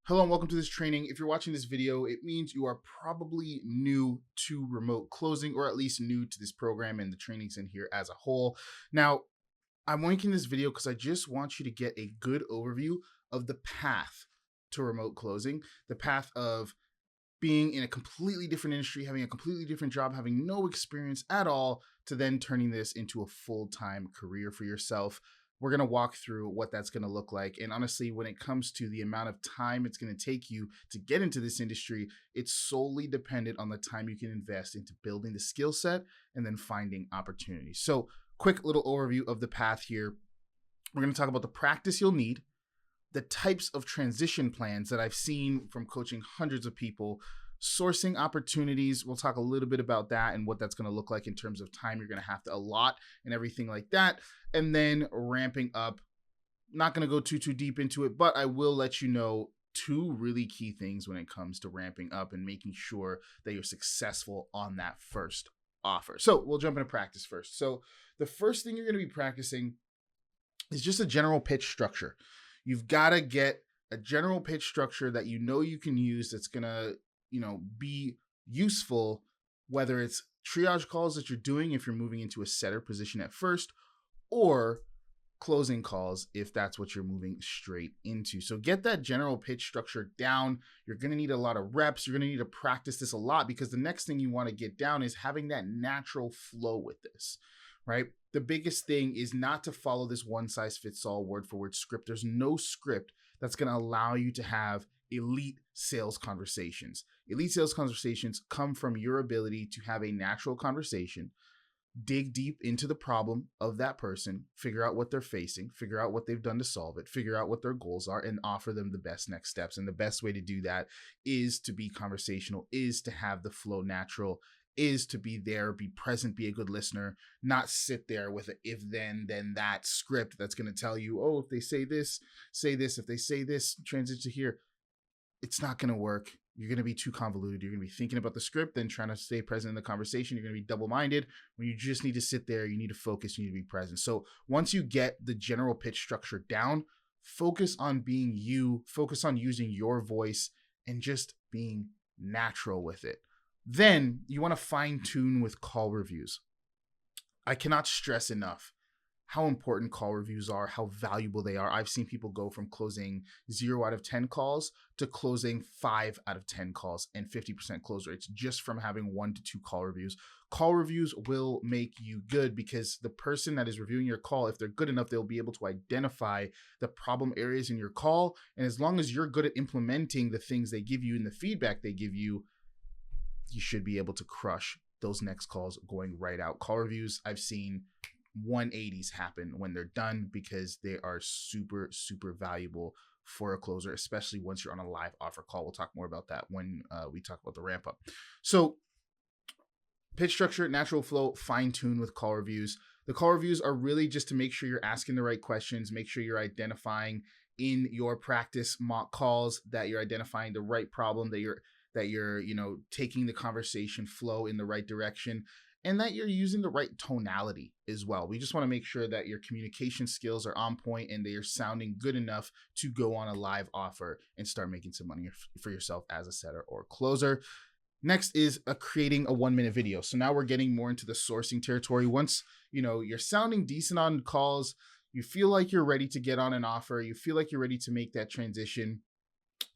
Hello and welcome to this training. If you're watching this video, it means you are probably new to remote closing, or at least new to this program and the trainings in here as a whole. Now, I'm making this video because I just want you to get a good overview of the path to remote closing, the path of being in a completely different industry, having a completely different job, having no experience at all, to then turning this into a full-time career for yourself. We're going to walk through what that's going to look like. And honestly, when it comes to the amount of time it's going to take you to get into this industry, it's solely dependent on the time you can invest into building the skill set and then finding opportunities. So, quick little overview of the path here. We're going to talk about the practice you'll need, the types of transition plans that I've seen from coaching hundreds of people, sourcing opportunities. We'll talk a little bit about that and what that's going to look like in terms of time you're going to have to allot and everything like that. And then ramping up. Not going to go too deep into it, but I will let you know two really key things when it comes to ramping up and making sure that you're successful on that first offer. So we'll jump into practice first. So the first thing you're going to be practicing is just a general pitch structure. You've got to get a general pitch structure that you can use that's going to, be useful, whether it's triage calls that you're doing if you're moving into a setter position at first, or closing calls if that's what you're moving straight into. So get that general pitch structure down. You're going to need a lot of reps. You're going to need to practice this a lot, because the next thing you want to get down is having that natural flow with this, right? The biggest thing is not to follow this one size fits all word for word script. There's no script that's going to allow you to have elite sales conversations. Elite sales conversations come from your ability to have a natural conversation, dig deep into the problem of that person, figure out what they're facing, figure out what they've done to solve it, figure out what their goals are, and offer them the best next steps. And the best way to do that is to be conversational, is to have the flow natural, is to be there, be present, be a good listener, not sit there with an if then that script that's going to tell you, oh, if they say this, if they say this, transition to here. It's not going to work. You're going to be too convoluted. You're going to be thinking about the script, then trying to stay present in the conversation. You're going to be double-minded when you just need to sit there. You need to focus. You need to be present. So once you get the general pitch structure down, focus on being you, focus on using your voice and just being natural with it. Then you want to fine tune with call reviews. I cannot stress enough how important call reviews are, how valuable they are. I've seen people go from closing 0 out of 10 calls to closing 5 out of 10 calls and 50% close rates just from having 1 to 2 call reviews. Call reviews will make you good, because the person that is reviewing your call, if they're good enough, they'll be able to identify the problem areas in your call. And as long as you're good at implementing the things they give you and the feedback they give you, you should be able to crush those next calls going right out. Call reviews, I've seen 180s happen when they're done, because they are super valuable for a closer, especially once you're on a live offer call. We'll talk more about that when we talk about the ramp up. So pitch structure, natural flow, fine tune with call reviews. The call reviews are really just to make sure you're asking the right questions, make sure you're identifying in your practice mock calls that you're identifying the right problem, that you're taking the conversation flow in the right direction, and that you're using the right tonality as well. We just want to make sure that your communication skills are on point and they are sounding good enough to go on a live offer and start making some money for yourself as a setter or closer. Next is creating a 1-minute video. So now we're getting more into the sourcing territory. Once you're sounding decent on calls, you feel like you're ready to get on an offer, you feel like you're ready to make that transition,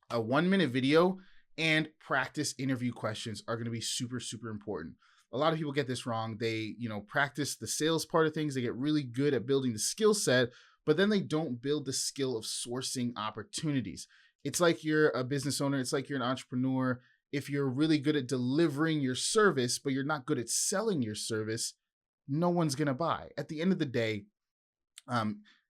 a 1-minute video and practice interview questions are going to be super important. A lot of people get this wrong. They, practice the sales part of things. They get really good at building the skill set, but then they don't build the skill of sourcing opportunities. It's like you're a business owner. It's like you're an entrepreneur. If you're really good at delivering your service, but you're not good at selling your service, no one's going to buy. At the end of the day,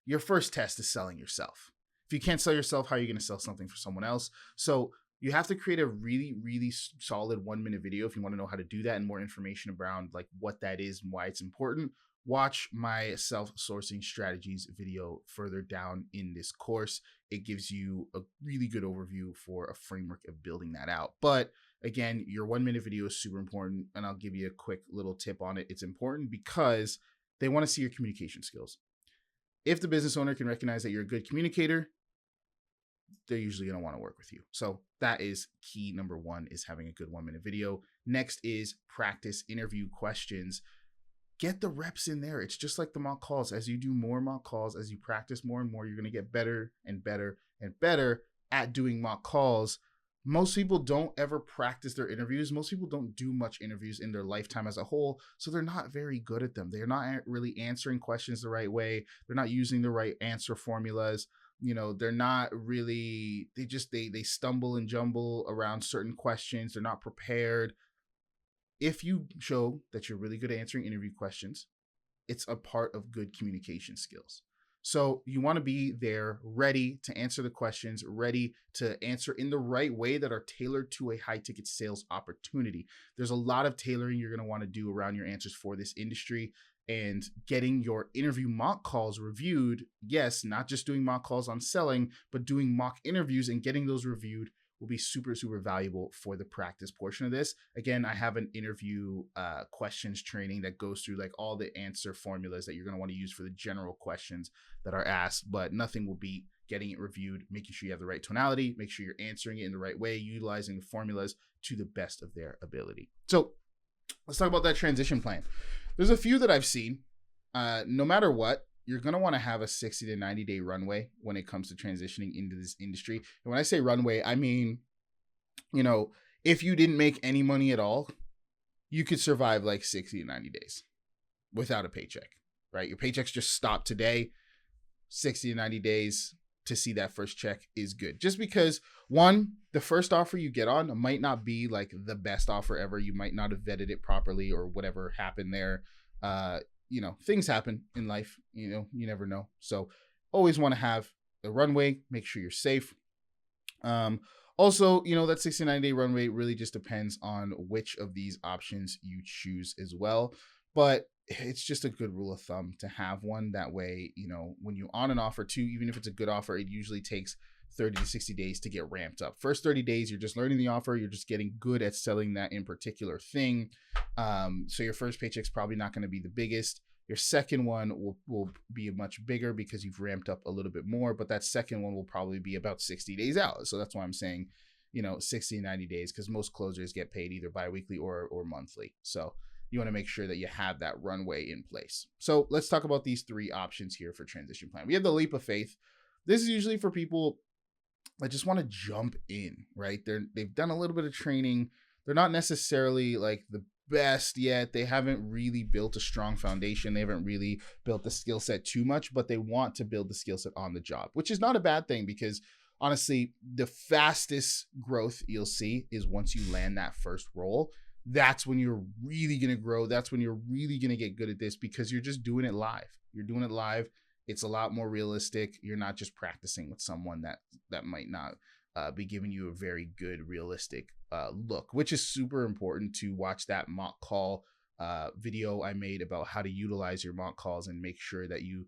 your first test is selling yourself. If you can't sell yourself, how are you going to sell something for someone else? So you have to create a really solid 1-minute video. If you want to know how to do that and more information around like what that is and why it's important, watch my self-sourcing strategies video further down in this course. It gives you a really good overview for a framework of building that out. But again, your 1-minute video is super important, and I'll give you a quick little tip on it. It's important because they want to see your communication skills. If the business owner can recognize that you're a good communicator, they're usually going to want to work with you. So that is key number one, is having a good 1-minute video. Next is practice interview questions. Get the reps in there. It's just like the mock calls. As you do more mock calls, as you practice more and more, you're going to get better and better and better at doing mock calls. Most people don't ever practice their interviews. Most people don't do much interviews in their lifetime as a whole, so they're not very good at them. They're not really answering questions the right way. They're not using the right answer formulas. They're not really, they stumble and jumble around certain questions. They're not prepared. If you show that you're really good at answering interview questions, it's a part of good communication skills. So you want to be there ready to answer the questions, ready to answer in the right way that are tailored to a high ticket sales opportunity. There's a lot of tailoring you're going to want to do around your answers for this industry, and getting your interview mock calls reviewed. Yes, not just doing mock calls on selling, but doing mock interviews and getting those reviewed will be super, super valuable for the practice portion of this. Again, I have an interview questions training that goes through like all the answer formulas that you're going to want to use for the general questions that are asked, but nothing will beat getting it reviewed, making sure you have the right tonality, make sure you're answering it in the right way, utilizing the formulas to the best of their ability. So let's talk about that transition plan. There's a few that I've seen. No matter what, you're going to want to have a 60 to 90 day runway when it comes to transitioning into this industry. And when I say runway, I mean, if you didn't make any money at all, you could survive like 60 to 90 days without a paycheck, right? Your paychecks just stop today. 60 to 90 days to see that first check is good. Just because, one, the first offer you get on might not be like the best offer ever. You might not have vetted it properly or whatever happened there. Things happen in life, you never know. So always want to have the runway, make sure you're safe. Also, that 69-day runway really just depends on which of these options you choose as well. But it's just a good rule of thumb to have one. That way, when you're on an offer too, even if it's a good offer, it usually takes 30 to 60 days to get ramped up. First 30 days, you're just learning the offer. You're just getting good at selling that in particular thing. So your first paycheck's probably not going to be the biggest. Your second one will be much bigger because you've ramped up a little bit more, but that second one will probably be about 60 days out. So that's why I'm saying, 60 to 90 days, because most closers get paid either biweekly or monthly. So you want to make sure that you have that runway in place. So let's talk about these three options here for transition plan. We have the leap of faith. This is usually for people that just want to jump in, right? They've done a little bit of training. They're not necessarily like the best yet. They haven't really built a strong foundation. They haven't really built the skill set too much, but they want to build the skill set on the job, which is not a bad thing, because honestly, the fastest growth you'll see is once you land that first role. That's when you're really going to grow. That's when you're really going to get good at this, because you're just doing it live. You're doing it live. It's a lot more realistic. You're not just practicing with someone that might not be giving you a very good, realistic look, which is super important to watch that mock call video I made about how to utilize your mock calls and make sure that you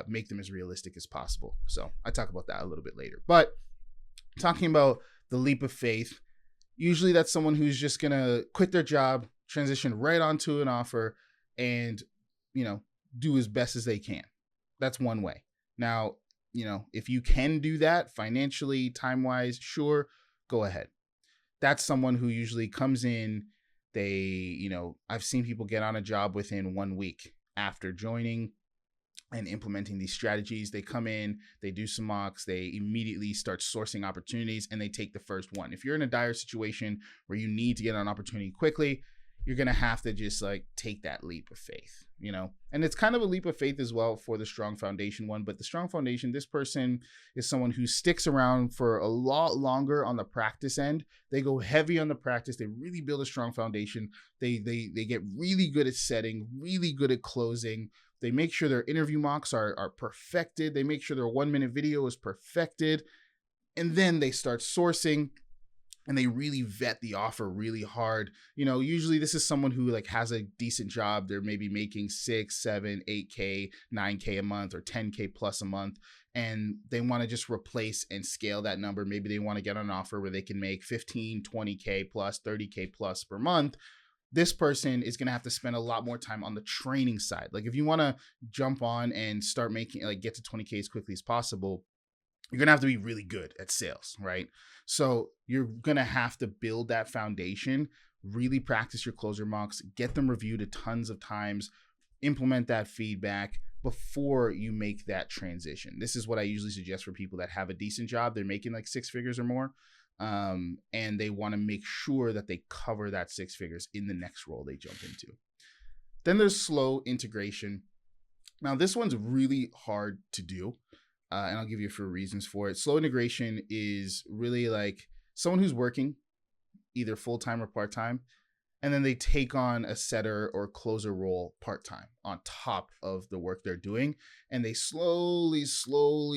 make them as realistic as possible. So I talk about that a little bit later. But talking about the leap of faith, usually that's someone who's just going to quit their job, transition right onto an offer, and, do as best as they can. That's one way. Now, if you can do that financially, time-wise, sure, go ahead. That's someone who usually comes in, I've seen people get on a job within 1 week after joining and implementing these strategies. They come in, they do some mocks, they immediately start sourcing opportunities, and they take the first one. If you're in a dire situation where you need to get an opportunity quickly, you're going to have to just take that leap of faith, and it's kind of a leap of faith as well for the strong foundation one. But the strong foundation, this person is someone who sticks around for a lot longer on the practice end. They go heavy on the practice. They really build a strong foundation. They get really good at setting, really good at closing. They make sure their interview mocks are perfected. They make sure their 1-minute video is perfected. And then they start sourcing, and they really vet the offer really hard. Usually this is someone who has a decent job. They're maybe making 6, 7, 8K, 9K a month, or 10K plus a month. And they want to just replace and scale that number. Maybe they want to get an offer where they can make 15, 20K plus, 30K plus per month. This person is going to have to spend a lot more time on the training side. If you want to jump on and start making, get to 20K as quickly as possible, you're going to have to be really good at sales, right? So you're going to have to build that foundation, really practice your closer mocks, get them reviewed a tons of times, implement that feedback before you make that transition. This is what I usually suggest for people that have a decent job. They're making like 6 figures or more. And they want to make sure that they cover that 6 figures in the next role they jump into. Then there's slow integration. Now, this one's really hard to do. And I'll give you a few reasons for it. Slow integration is really like someone who's working either full-time or part-time, and then they take on a setter or closer role part-time on top of the work they're doing. And they slowly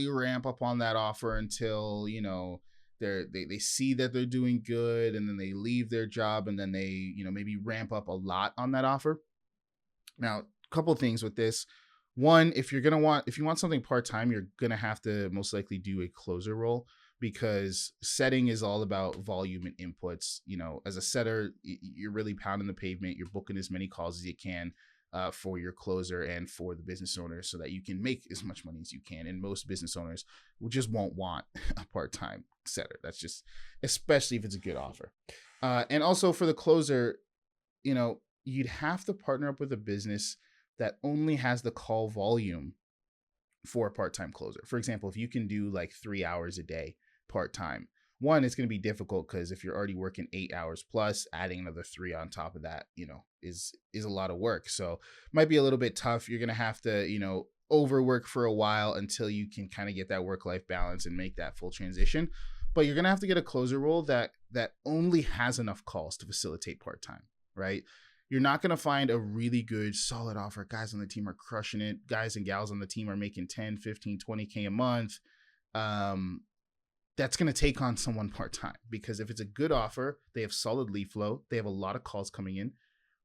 ramp up on that offer until, they see that they're doing good, and then they leave their job, and then they, maybe ramp up a lot on that offer. Now, a couple things with this. One, if you want something part-time, you're going to have to most likely do a closer role, because setting is all about volume and inputs. As a setter, you're really pounding the pavement. You're booking as many calls as you can for your closer and for the business owner, so that you can make as much money as you can. And most business owners just won't want a part-time setter. That's just, especially if it's a good offer. And also for the closer, you'd have to partner up with a business that only has the call volume for a part-time closer. For example, if you can do like 3 hours a day part-time, one, it's going to be difficult because if you're already working 8 hours plus, adding another 3 on top of that, is a lot of work. So it might be a little bit tough. You're going to have to, overwork for a while until you can kind of get that work-life balance and make that full transition. But you're going to have to get a closer role that only has enough calls to facilitate part-time, right? You're not going to find a really good, solid offer. Guys on the team are crushing it. Guys and gals on the team are making 10, 15, 20K a month. That's going to take on someone part-time, because if it's a good offer, they have solid lead flow, they have a lot of calls coming in,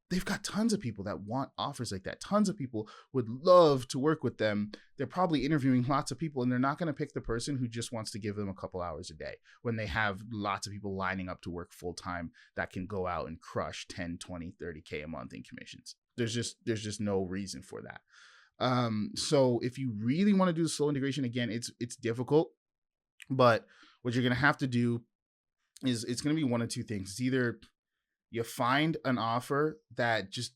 they've got tons of people that want offers like that. Tons of people would love to work with them. They're probably interviewing lots of people, and they're not going to pick the person who just wants to give them a couple hours a day when they have lots of people lining up to work full-time that can go out and crush 10, 20, 30K a month in commissions. There's just no reason for that. So if you really want to do the slow integration, again, it's difficult, but what you're going to have to do is it's going to be one of two things. It's either you find an offer that just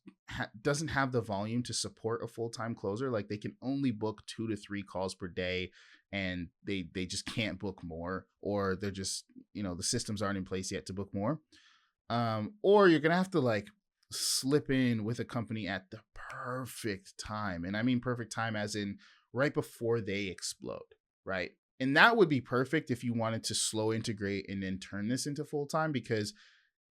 doesn't have the volume to support a full-time closer. Like they can only book 2 to 3 calls per day, and they just can't book more, or they're just, the systems aren't in place yet to book more. Or you're going to have to like slip in with a company at the perfect time. And I mean perfect time as in right before they explode, right? And that would be perfect if you wanted to slow integrate and then turn this into full-time, because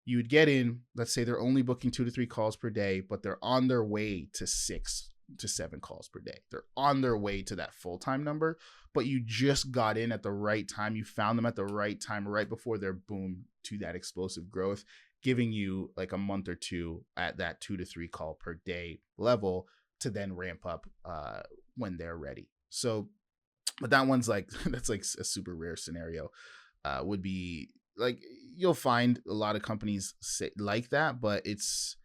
you would get in, let's say they're only booking 2 to 3 calls per day, but they're on their way to 6 to 7 calls per day. They're on their way to that full-time number, but you just got in at the right time. You found them at the right time, right before their boom to that explosive growth, giving you like a month or two at that 2 to 3 call per day level to then ramp up when they're ready. So, but that one's like, that's like a super rare scenario. Would be like, you'll find a lot of companies say like that, but it's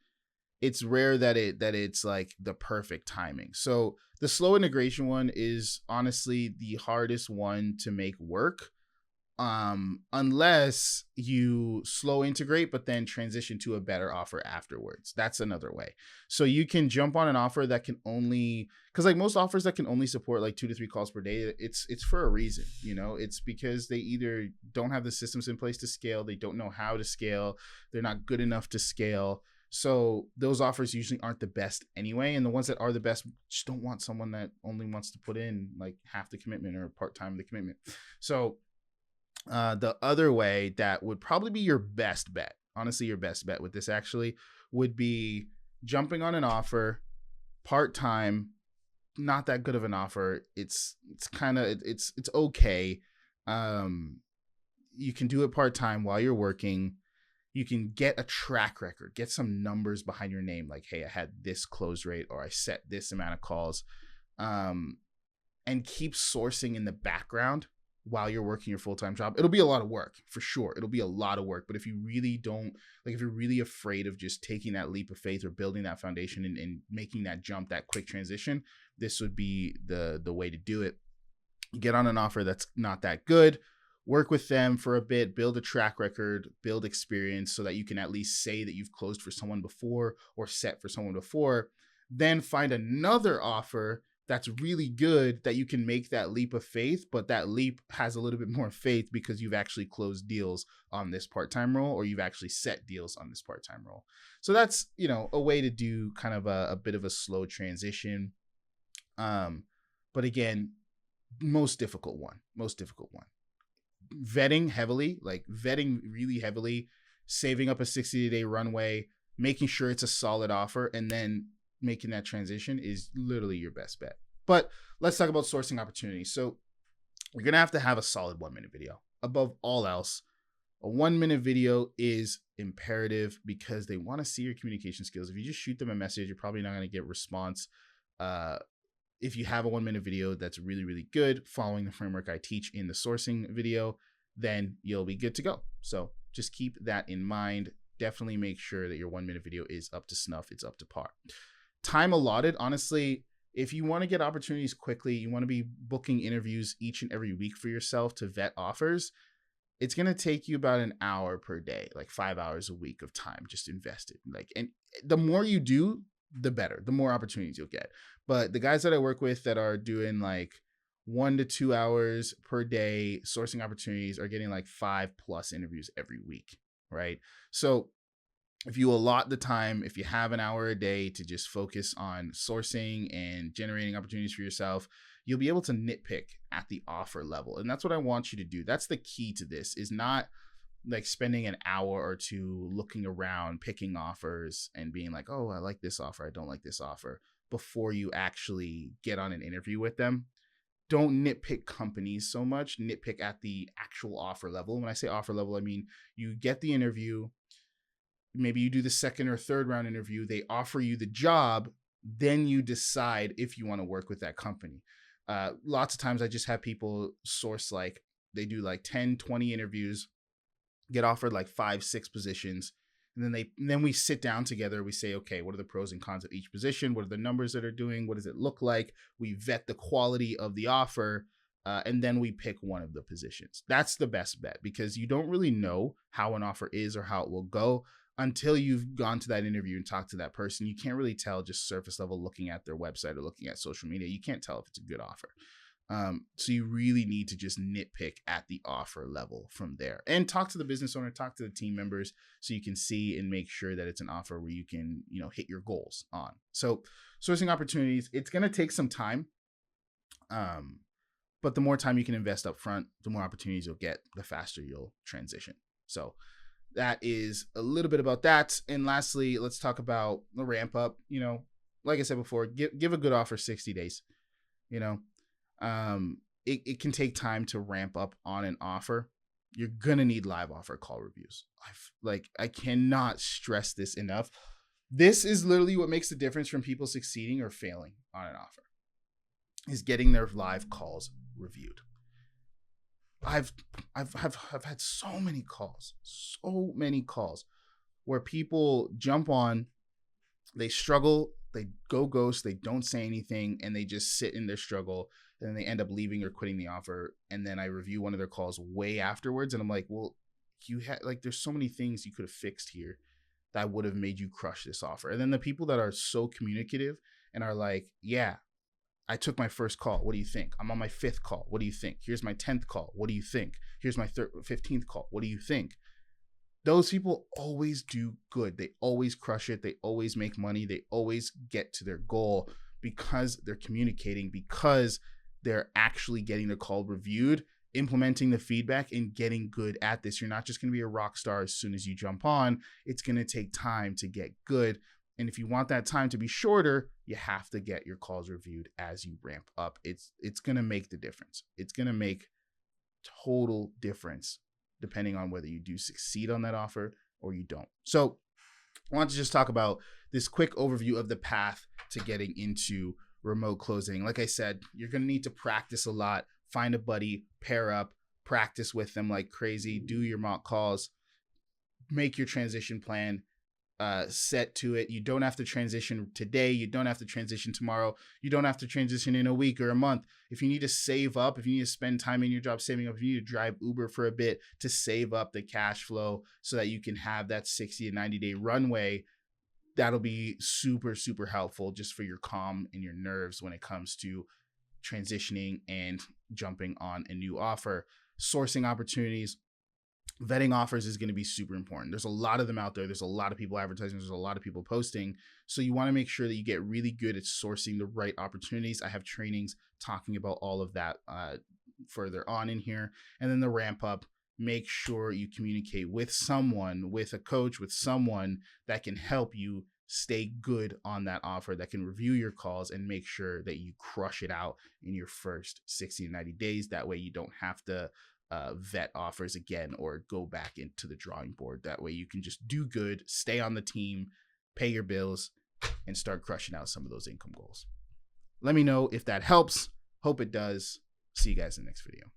rare that it's like the perfect timing. So the slow integration one is honestly the hardest one to make work, unless you slow integrate but then transition to a better offer afterwards. That's another way. So you can jump on an offer that can only, because like most offers that can only support like 2 to 3 calls per day, it's for a reason. It's because they either don't have the systems in place to scale, they don't know how to scale, they're not good enough to scale. So those offers usually aren't the best anyway, and the ones that are the best just don't want someone that only wants to put in like half the commitment or part-time of the commitment. So the other way that would probably be your best bet, honestly, your best bet with this actually would be jumping on an offer part-time, not that good of an offer. It's kind of, it's okay. You can do it part-time while you're working. You can get a track record, get some numbers behind your name. Like, hey, I had this close rate, or I set this amount of calls, and keep sourcing in the background while you're working your full-time job. It'll be a lot of work for sure. It'll be a lot of work. But if you really don't, like if you're really afraid of just taking that leap of faith or building that foundation and making that jump, that quick transition, this would be the way to do it. You get on an offer that's not that good, work with them for a bit, build a track record, build experience so that you can at least say that you've closed for someone before or set for someone before. Then find another offer that's really good that you can make that leap of faith, but that leap has a little bit more faith because you've actually closed deals on this part-time role, or you've actually set deals on this part-time role. So that's, a way to do kind of a bit of a slow transition. But again, most difficult one. Vetting really heavily, saving up a 60-day runway, making sure it's a solid offer, and then making that transition is literally your best bet. But let's talk about sourcing opportunities. So you're going to have a solid 1-minute video. Above all else, a 1-minute video is imperative because they want to see your communication skills. If you just shoot them a message, you're probably not going to get response. If you have a 1-minute video that's really, really good, following the framework I teach in the sourcing video, then you'll be good to go. So just keep that in mind. Definitely make sure that your 1-minute video is up to snuff. It's up to par. Time allotted, honestly, if you want to get opportunities quickly, you want to be booking interviews each and every week for yourself to vet offers, it's going to take you about an hour per day, like 5 hours a week of time just invested. And the more you do, the better, the more opportunities you'll get. But the guys that I work with that are doing like 1 to 2 hours per day sourcing opportunities are getting like 5+ interviews every week, right? So if you allot the time, if you have an hour a day to just focus on sourcing and generating opportunities for yourself, you'll be able to nitpick at the offer level. And that's what I want you to do. That's the key to this, is not like spending an hour or two looking around, picking offers and being like, oh, I like this offer, I don't like this offer, before you actually get on an interview with them. Don't nitpick companies so much, nitpick at the actual offer level. When I say offer level, I mean you get the interview, maybe you do the second or third round interview, they offer you the job, then you decide if you want to work with that company. Lots of times I just have people source, like they do like 10, 20 interviews, get offered like 5-6 positions. And then we sit down together. We say, okay, what are the pros and cons of each position? What are the numbers that are doing? What does it look like? We vet the quality of the offer. And then we pick one of the positions. That's the best bet, because you don't really know how an offer is or how it will go until you've gone to that interview and talked to that person. You can't really tell just surface level looking at their website or looking at social media. You can't tell if it's a good offer. So you really need to just nitpick at the offer level from there, and talk to the business owner, talk to the team members, so you can see and make sure that it's an offer where you can, hit your goals on. So sourcing opportunities, it's going to take some time. But the more time you can invest up front, the more opportunities you'll get, the faster you'll transition. So that is a little bit about that. And lastly, let's talk about the ramp up. Like I said before, give a good offer 60 days. It can take time to ramp up on an offer. You're going to need live offer call reviews. I cannot stress this enough. This is literally what makes the difference from people succeeding or failing on an offer, is getting their live calls reviewed. I've had so many calls where people jump on, they struggle, they go ghost, they don't say anything, and they just sit in their struggle, and then they end up leaving or quitting the offer. And then I review one of their calls way afterwards, and I'm like, well, you had there's so many things you could have fixed here that would have made you crush this offer. And then the people that are so communicative and are like, yeah, I took my first call. What do you think? I'm on my 5th call. What do you think? Here's my 10th call. What do you think? Here's my 15th call. What do you think? Those people always do good. They always crush it. They always make money. They always get to their goal because they're communicating, because they're actually getting the call reviewed, implementing the feedback, and getting good at this. You're not just going to be a rock star as soon as you jump on. It's going to take time to get good. And if you want that time to be shorter, you have to get your calls reviewed as you ramp up. It's going to make the difference. It's going to make total difference depending on whether you do succeed on that offer or you don't. So I want to just talk about this quick overview of the path to getting into remote closing. Like I said, you're going to need to practice a lot. Find a buddy, pair up, practice with them like crazy, do your mock calls, make your transition plan, set to it. You don't have to transition today. You don't have to transition tomorrow. You don't have to transition in a week or a month. If you need to save up, if you need to spend time in your job saving up, if you need to drive Uber for a bit to save up the cash flow so that you can have that 60 to 90 day runway, that'll be super, super helpful just for your calm and your nerves when it comes to transitioning and jumping on a new offer. Sourcing opportunities, vetting offers is going to be super important. There's a lot of them out there. There's a lot of people advertising. There's a lot of people posting. So you want to make sure that you get really good at sourcing the right opportunities. I have trainings talking about all of that further on in here. And then the ramp up, make sure you communicate with someone, with a coach, with someone that can help you stay good on that offer, that can review your calls and make sure that you crush it out in your first 60 to 90 days. That way you don't have to vet offers again or go back into the drawing board. That way you can just do good, stay on the team, pay your bills, and start crushing out some of those income goals. Let me know if that helps. Hope it does. See you guys in the next video.